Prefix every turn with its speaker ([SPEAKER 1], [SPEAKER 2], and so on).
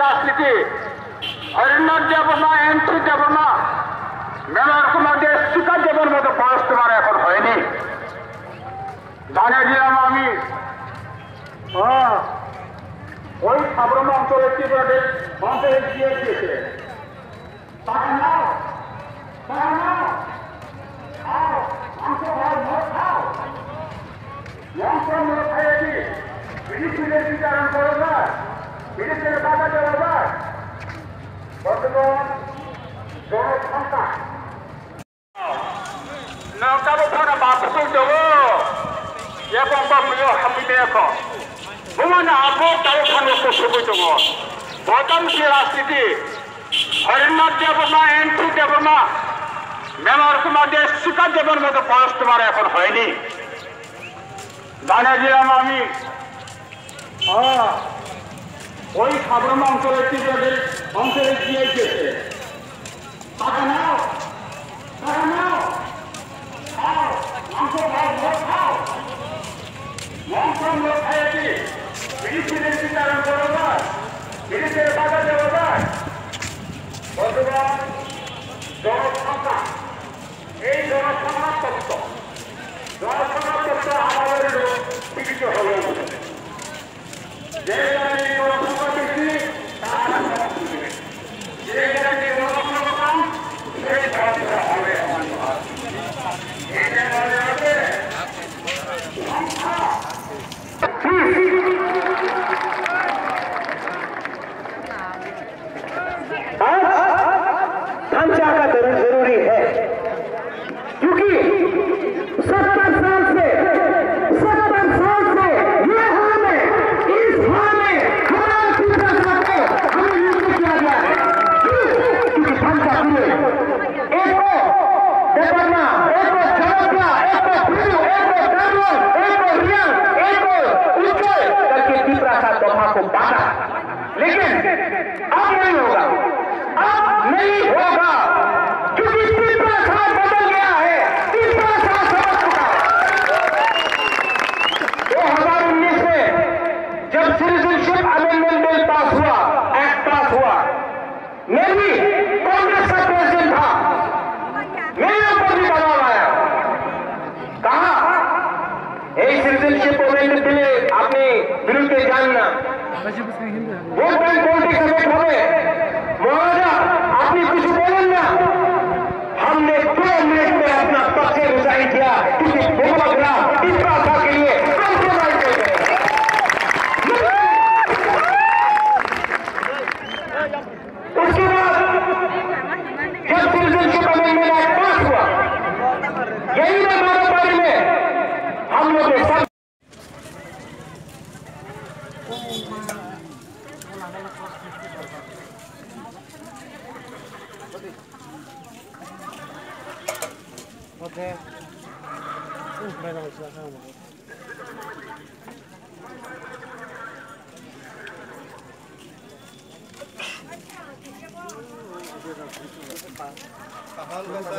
[SPEAKER 1] রাজনীতি হরিণার দেব না এন্ট্রি দেব না মেলার কোনো দেশ শিকার দেবের মতো বয়স তোমার এখন হয়নি। জানিয়ে দিলাম আমি ওই সাবরম অঞ্চলের তীব্রদের অঞ্চলে গিয়ে দিয়েছে বিদেশিদের বিচারণ করে যায়, বিদেশের বাধা দেওয়া যায়। বর্তমান জনসংখ্যা नौकाबो थाना बापसो देवो एखम बापयो हामिने एखम बुमाना आबो तारो थानो ससुबो दङ बदमसी राजनीति हरिनाथ देव ना एंट्री देव ना मेलार कुमा देश शिकार देवर मतो बयस তোমার এখন হয়নি। জানিয়ে দিলাম আমি ওই সাবরম অঞ্চলের তীব্রদের অঞ্চলে গিয়ে গেছে টাকা নাও টাকা নাও বিদেশিদের বিচারণ করা যায়, বিদেশের বাধা দেওয়া যায়। বর্তমান জনসংখ্যা এই জনসংখ্যা তত্ত্ব আমাদের বিকৃত হল যে জনসংখ্যা বেশি তারা যে জনসংখ্যা কম সেই সমস্যা হবে।
[SPEAKER 2] ढांचा का जरूरी है क्योंकि 70 साल से ये हाल है, इस हाल में हमारा पिता को हमें युद्ध किया गया है। क्योंकि ढांचा हुए एक को देवरना, एक को जलकिया, एक को फिरू, एक को डायमंड, एक को रियल, एक को उज्जवल करके तीसरा सा दफा को बांटा। लेकिन अब नहीं होगा, अब नहीं होगा क्योंकि तीसरा साल बदल गया है, तीसरा साल समझ चुका है। 2019 में जब सिटीजनशिप अमेंडमेंट बिल पास हुआ, एक्ट पास हुआ, मैं भी कांग्रेस का प्रेसिडेंट था, मेरे ऊपर भी दबाव आया, कहा এই সিটিজেনশিপ अमेंडमेंट बिले আপনি বিরুদ্ধে যান না, ভোট ব্যাংক পলিটিক্স এফেক্ট হবে, महाराजा आपने कुछ बोले ना। हमने 2 मिनट में अपना पक्ष रिजाइन किया क्योंकि फोटोग्राफ इस भाषा के लिए कॉम्प्रोमाइज हो गए। उसके बाद जब सिटीजनशिप अमेंडमेंट एक्ट पास हुआ, यही ना बारे में हम लोग सब
[SPEAKER 3] Okay. Meron sila sama. Kahal ka sa